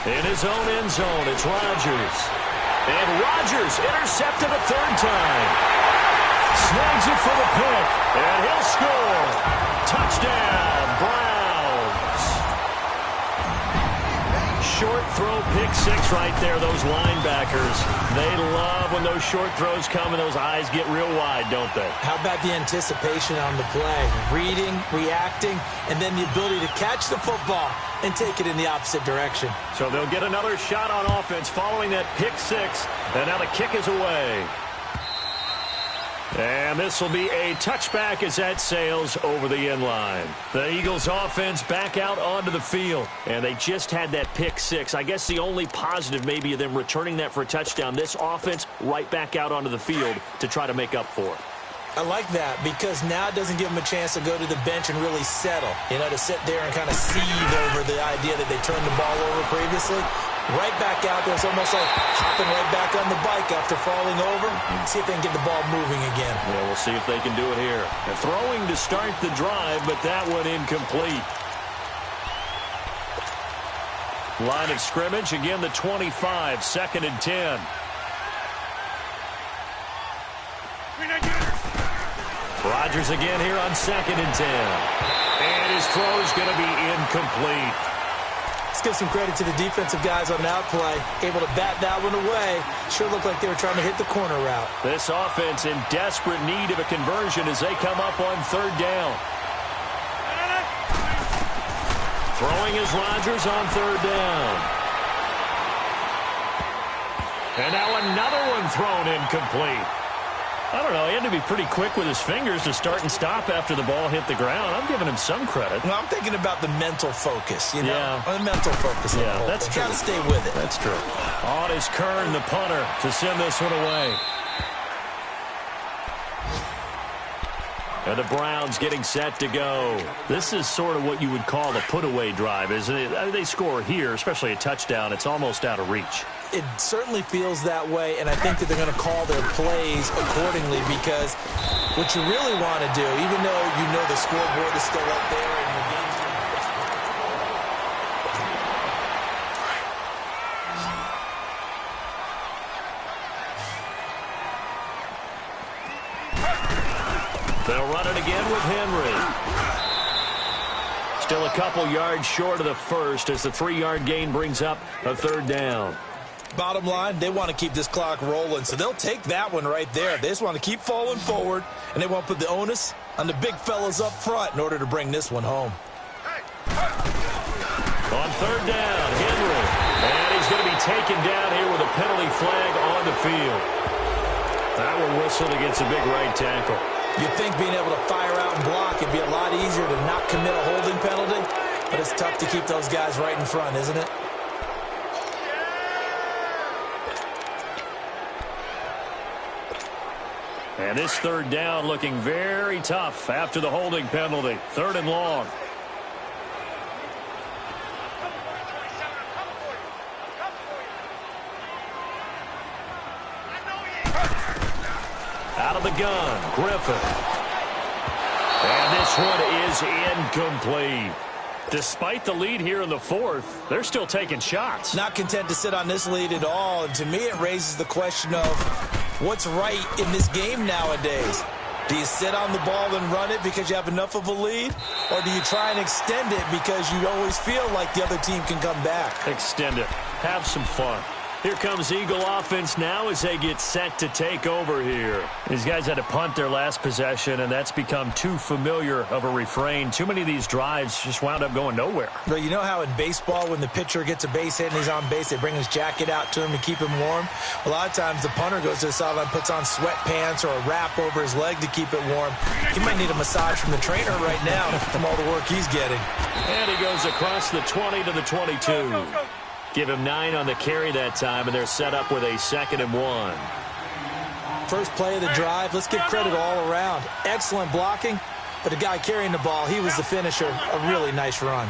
In his own end zone, it's Rodgers. And Rodgers intercepted a 3rd time. Snags it for the pick, and he'll score. Touchdown, Browns. Short throw, pick 6 right there, those linebackers. They love when those short throws come and those eyes get real wide, don't they? How about the anticipation on the play? Reading, reacting, and then the ability to catch the football and take it in the opposite direction. So they'll get another shot on offense following that pick 6, and now the kick is away. And this will be a touchback as that sails over the end line. The Eagles offense back out onto the field. And they just had that pick 6. I guess the only positive maybe of them returning that for a touchdown. This offense right back out onto the field to try to make up for it. I like that because now it doesn't give them a chance to go to the bench and really settle, to sit there and kind of seethe over the idea that they turned the ball over previously. Right back out there. It's almost like hopping right back on the bike after falling over. See if they can get the ball moving again. Yeah, we'll see if they can do it here. They're throwing to start the drive, but that one incomplete. Line of scrimmage, again the 25, 2nd and 10. Rodgers again here on 2nd and 10. And his throw is going to be incomplete. Let's give some credit to the defensive guys on that play. Able to bat that one away. Sure looked like they were trying to hit the corner route. This offense in desperate need of a conversion as they come up on 3rd down. Throwing is Rodgers on 3rd down. And now another one thrown incomplete. I don't know. He had to be pretty quick with his fingers to start and stop after the ball hit the ground. I'm giving him some credit. Well, I'm thinking about the mental focus, Yeah. The mental focus. Yeah, that's true. Got to stay with it. That's true. On is Kern, the punter, to send this one away. And the Browns getting set to go. This is sort of what you would call a put-away drive, isn't it? They score here, especially a touchdown. It's almost out of reach. It certainly feels that way, and I think that they're going to call their plays accordingly because what you really want to do, even though you know the scoreboard is still up there and the game's They'll run it again with Henry. Still a couple yards short of the first as the 3-yard gain brings up a 3rd down. Bottom line, they want to keep this clock rolling, so they'll take that one right there. They just want to keep falling forward, and they want to put the onus on the big fellas up front in order to bring this one home. On 3rd down, Henry. And he's going to be taken down here with a penalty flag on the field. That one whistled against a big right tackle. You'd think being able to fire out and block would be a lot easier to not commit a holding penalty, but it's tough to keep those guys right in front, isn't it? And this 3rd down looking very tough after the holding penalty. 3rd and long. Out of the gun, Griffin. And this one is incomplete. Despite the lead here in the 4th, they're still taking shots. Not content to sit on this lead at all, and to me it raises the question of what's right in this game nowadays. Do you sit on the ball and run it because you have enough of a lead? Or do you try and extend it because you always feel like the other team can come back? Extend it. Have some fun. Here comes Eagle offense now as they get set to take over here. These guys had to punt their last possession, and that's become too familiar of a refrain. Too many of these drives just wound up going nowhere. But you know how in baseball when the pitcher gets a base hit and he's on base, they bring his jacket out to him to keep him warm? A lot of times the punter goes to the sideline, puts on sweatpants or a wrap over his leg to keep it warm. He might need a massage from the trainer right now from all the work he's getting. And he goes across the 20 to the 22. Give him 9 on the carry that time, and they're set up with a 2nd and 1. First play of the drive, let's give credit all around. Excellent blocking, but the guy carrying the ball, he was the finisher. A really nice run.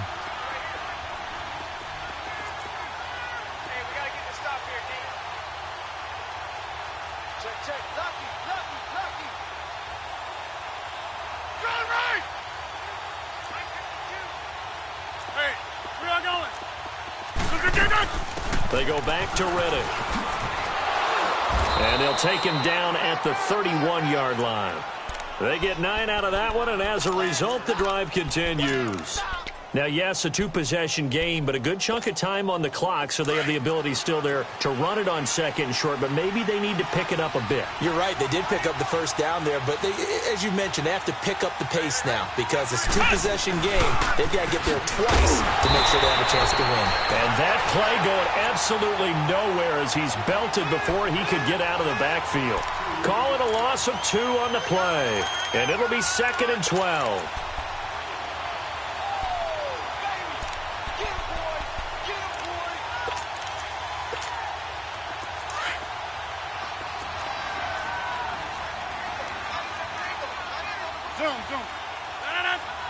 Hey, we got to get this stop here, D. Check. Lucky. John Wright! Hey, where y'all going? They go back to Reddick. And they'll take him down at the 31-yard line. They get 9 out of that one, and as a result, the drive continues. Now, yes, a 2-possession game, but a good chunk of time on the clock, so they have the ability still there to run it on 2nd and short, but maybe they need to pick it up a bit. You're right. They did pick up the first down there, but they, as you mentioned, they have to pick up the pace now because it's a 2-possession game. They've got to get there twice to make sure they have a chance to win. And that play going absolutely nowhere as he's belted before he could get out of the backfield. Call it a loss of 2 on the play, and it'll be 2nd and 12. Zoom.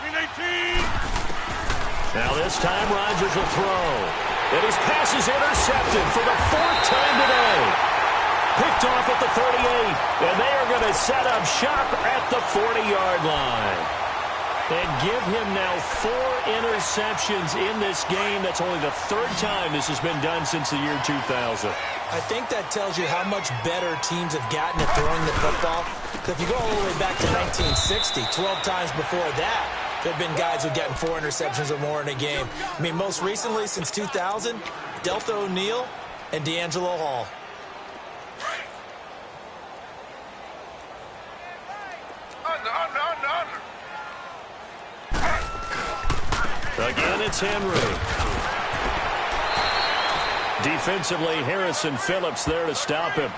Green 18. Now this time Rodgers will throw. And his pass is intercepted for the 4th time today. Picked off at the 38. And they are going to set up shop at the 40-yard line. And give him now 4 interceptions in this game. That's only the 3rd time this has been done since the year 2000. I think that tells you how much better teams have gotten at throwing the football. If you go all the way back to 1960, 12 times before that, there have been guys who've gotten 4 interceptions or more in a game. I mean, most recently, since 2000, Delta O'Neal and D'Angelo Hall. Again, it's Henry. Defensively, Harrison Phillips there to stop him.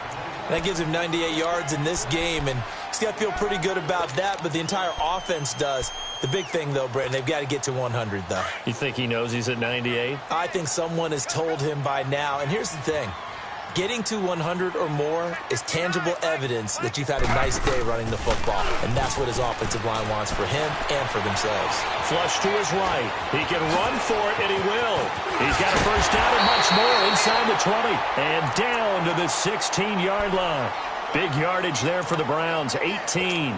That gives him 98 yards in this game, and he's got to feel pretty good about that, but the entire offense does. The big thing, though, Brenton, they've got to get to 100, though. You think he knows he's at 98? I think someone has told him by now, and here's the thing. Getting to 100 or more is tangible evidence that you've had a nice day running the football, and that's what his offensive line wants for him and for themselves. Flush to his right. He can run for it, and he will. He's got a first down and much more inside the 20 and down to the 16-yard line. Big yardage there for the Browns, 18.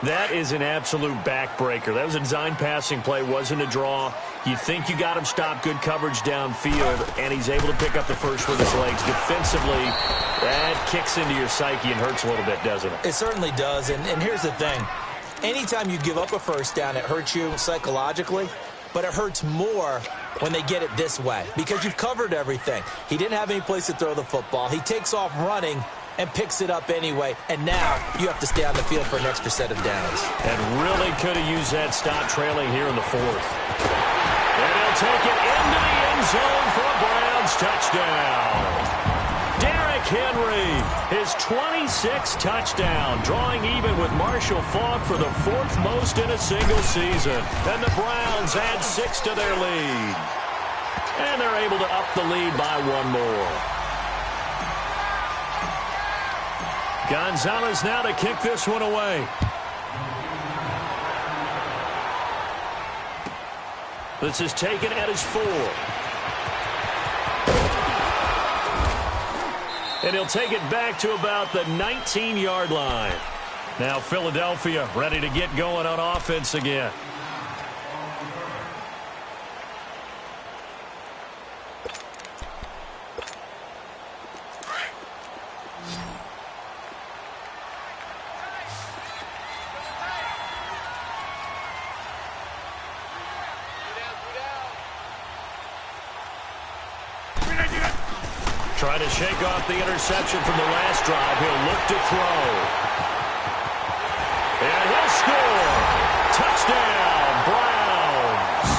That is an absolute backbreaker. That was a design passing play, wasn't a draw. You think you got him stopped, good coverage downfield, and he's able to pick up the first with his legs. Defensively, that kicks into your psyche and hurts a little bit, doesn't it? It certainly does, and here's the thing. Anytime you give up a first down, it hurts you psychologically, but it hurts more when they get it this way because you've covered everything. He didn't have any place to throw the football. He takes off running and picks it up anyway, and now you have to stay on the field for an extra set of downs. And really could have used that stop trailing here in the 4th. And he'll take it into the end zone for a Browns touchdown. Derrick Henry, his 26th touchdown, drawing even with Marshall Faulk for the 4th most in a single season. And the Browns add 6 to their lead. And they're able to up the lead by 1 more. Gonzalez now to kick this one away. This is taken at his 4. And he'll take it back to about the 19-yard line. Now Philadelphia ready to get going on offense again. Trying to shake off the interception from the last drive. He'll look to throw. And he'll score. Touchdown, Browns.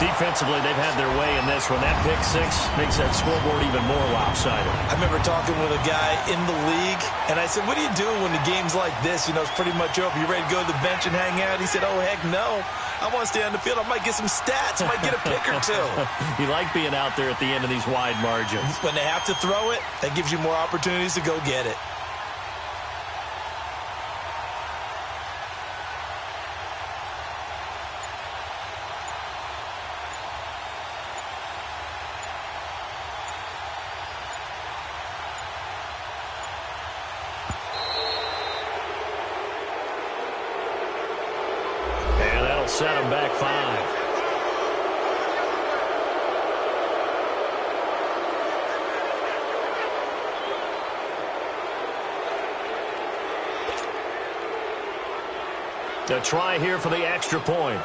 Defensively, they've had their way in this one. That pick 6 makes that scoreboard even more lopsided. I remember talking with a guy in the league, and I said, what are you doing when the game's like this? You know, it's pretty much over. You ready to go to the bench and hang out? He said, oh, heck no. I want to stay on the field. I might get some stats. I might get a pick or 2. You like being out there at the end of these wide margins. When they have to throw it, that gives you more opportunities to go get it. Set him back 5. A try here for the extra point.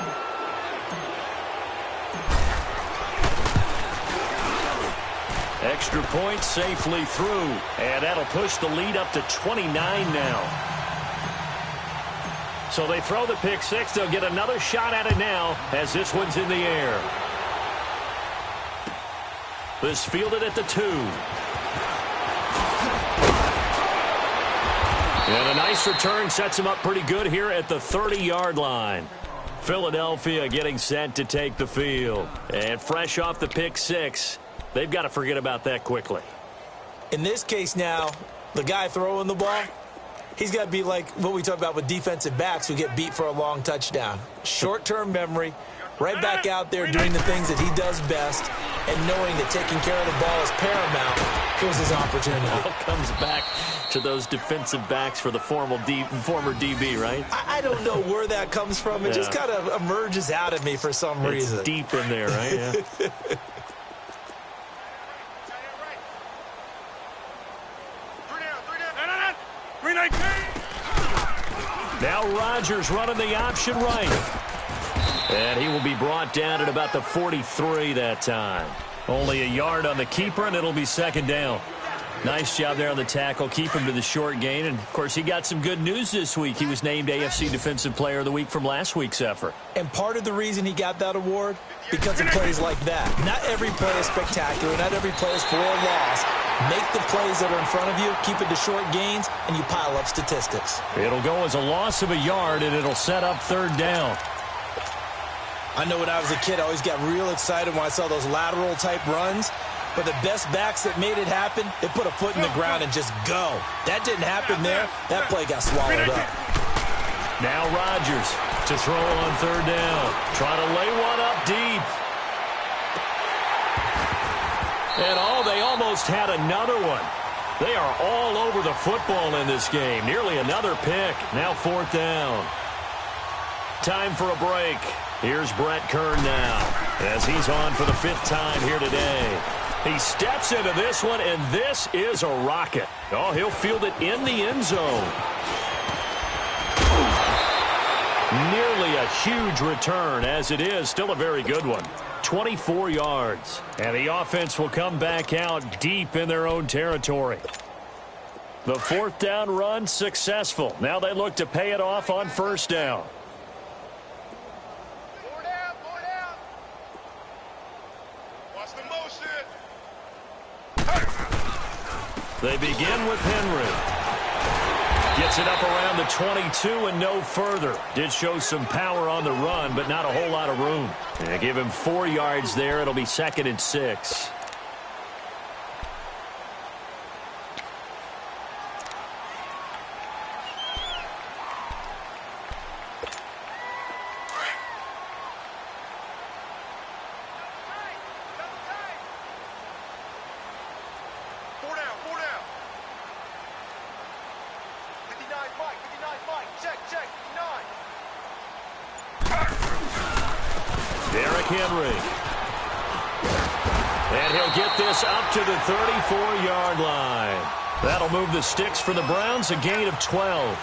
Extra point safely through, and that'll push the lead up to 29 now. So they throw the pick 6. They'll get another shot at it now as this one's in the air. This fielded at the 2. And a nice return sets him up pretty good here at the 30-yard line. Philadelphia getting set to take the field. And fresh off the pick 6, they've got to forget about that quickly. In this case now, the guy throwing the ball, He's got to be like what we talk about with defensive backs who get beat for a long touchdown. Short-term memory, right back out there doing the things that he does best, and knowing that taking care of the ball is paramount. Here's his opportunity. Now comes back to those defensive backs for the former DB, right? I don't know where that comes from. It just kind of emerges out of me for some reason. It's deep in there, right? Yeah. Now Rodgers running the option right. And he will be brought down at about the 43 that time. Only a yard on the keeper, and it'll be second down. Nice job there on the tackle. Keep him to the short gain. And, of course, he got some good news this week. He was named AFC Defensive Player of the Week from last week's effort. And part of the reason he got that award, because of plays like that. Not every play is spectacular. Not every play is for a loss. Make the plays that are in front of you, keep it to short gains, and you pile up statistics. It'll go as a loss of a yard, and it'll set up third down. I know when I was a kid, I always got real excited when I saw those lateral-type runs. But the best backs that made it happen, they put a foot in the ground and just go. That didn't happen there. That play got swallowed up. Now Rodgers to throw on third down. Trying to lay one up deep. And they almost had another one. They are all over the football in this game. Nearly another pick. Now fourth down. Time for a break. Here's Brett Kern now as he's on for the fifth time here today. He steps into this one, and this is a rocket. Oh, he'll field it in the end zone. Nearly a huge return, as it is still a very good one. 24 yards. And the offense will come back out deep in their own territory. The fourth down run successful. Now they look to pay it off on first down. They begin with Henry. Gets it up around the 22 and no further. Did show some power on the run, but not a whole lot of room. And give him 4 yards there. It'll be 2nd and 6. Derrick Henry. And he'll get this up to the 34-yard line. That'll move the sticks for the Browns, a gain of 12.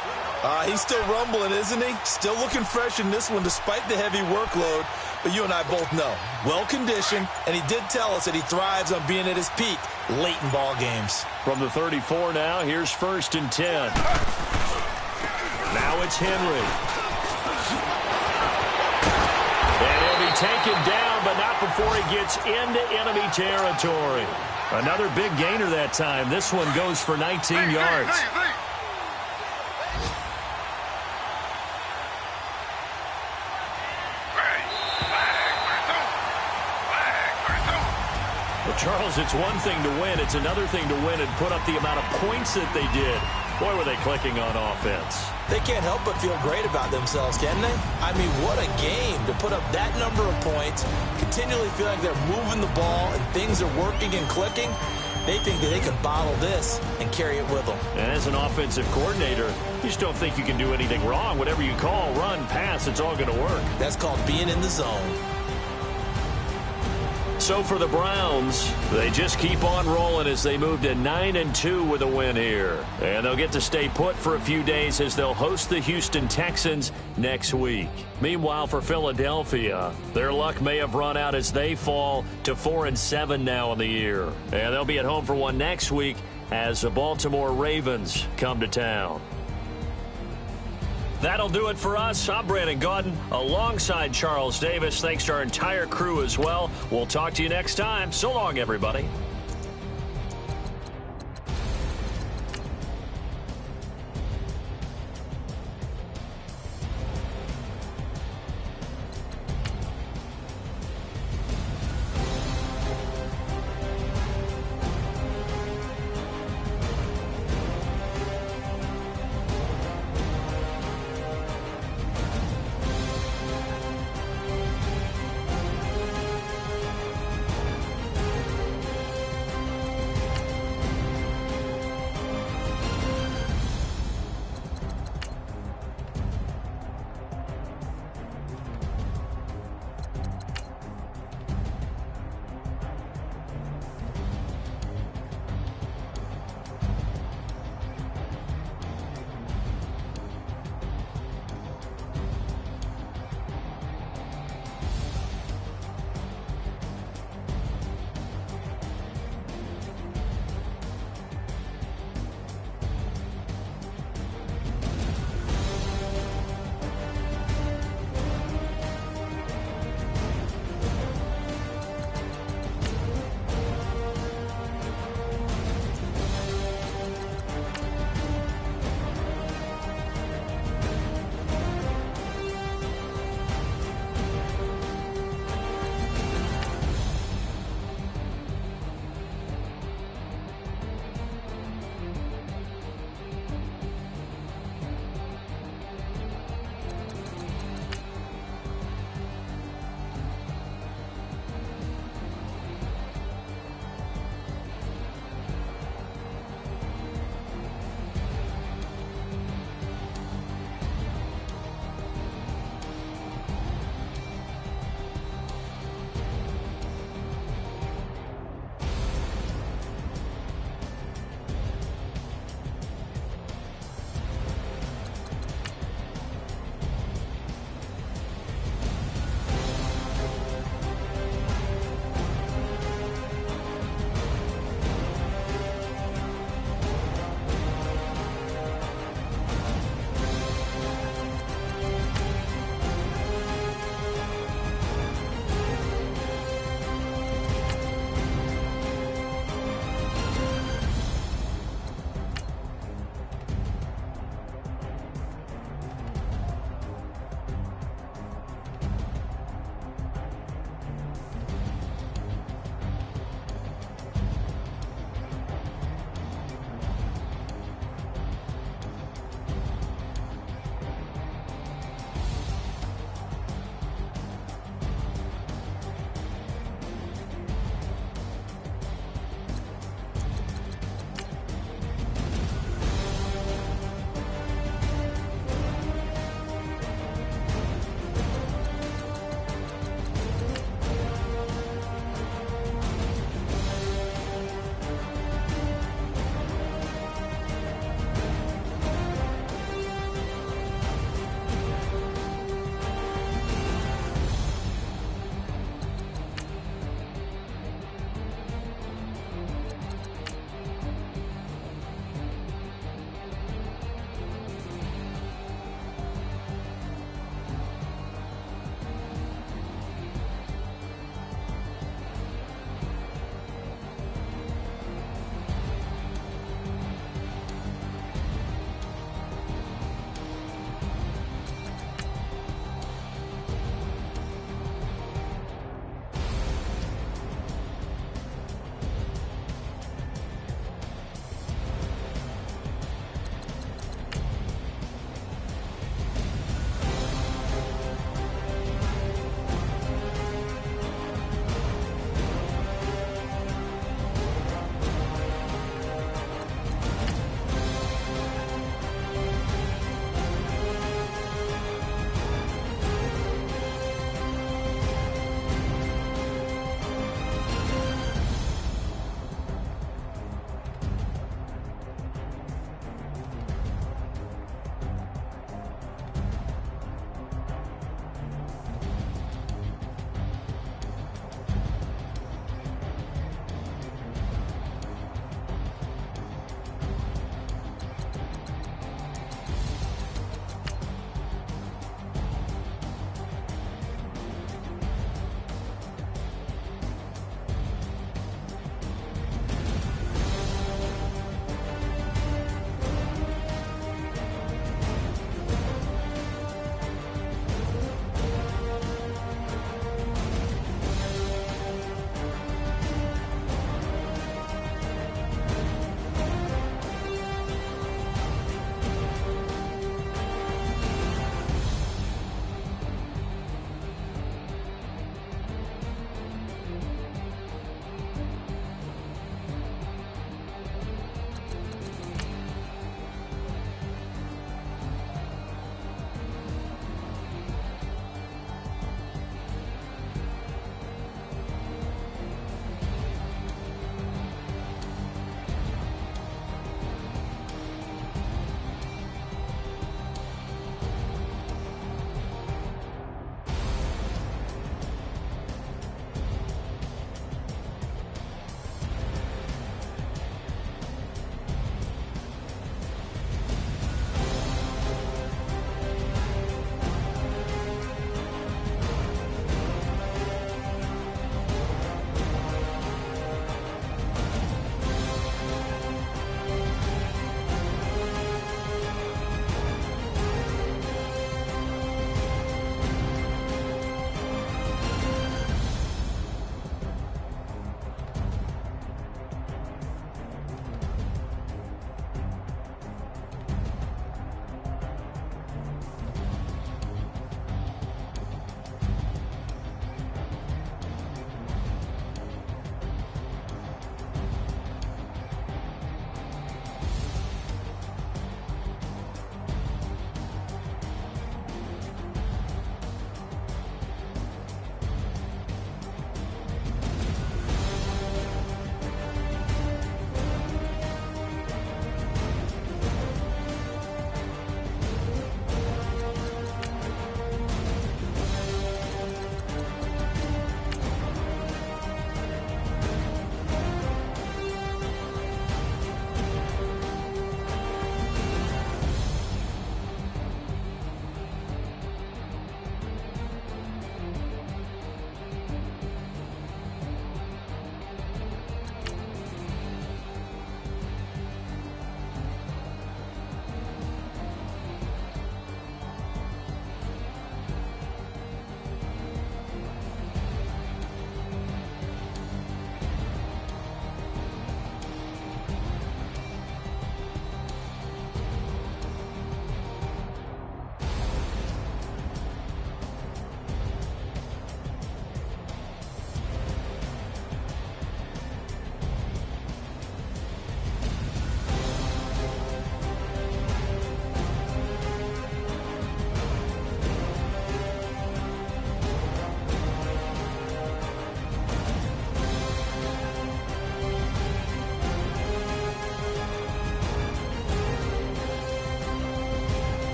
He's still rumbling, isn't he? Still looking fresh in this one despite the heavy workload. But you and I both know, well-conditioned, and he did tell us that he thrives on being at his peak late in ball games. From the 34 now, here's 1st and 10. Now it's Henry. And he'll be taken down, but not before he gets into enemy territory. Another big gainer that time. This one goes for 19 yards. Well, Charles, it's one thing to win. It's another thing to win and put up the amount of points that they did. Boy, were they clicking on offense. They can't help but feel great about themselves, can they? I mean, what a game to put up that number of points, continually feel like they're moving the ball and things are working and clicking. They think that they can bottle this and carry it with them. And as an offensive coordinator, you just don't think you can do anything wrong. Whatever you call, run, pass, it's all going to work. That's called being in the zone. So for the Browns, they just keep on rolling as they move to 9-2 with a win here. And they'll get to stay put for a few days as they'll host the Houston Texans next week. Meanwhile, for Philadelphia, their luck may have run out as they fall to 4-7 now in the year. And they'll be at home for one next week as the Baltimore Ravens come to town. That'll do it for us. I'm Brandon Gaudin alongside Charles Davis. Thanks to our entire crew as well. We'll talk to you next time. So long, everybody.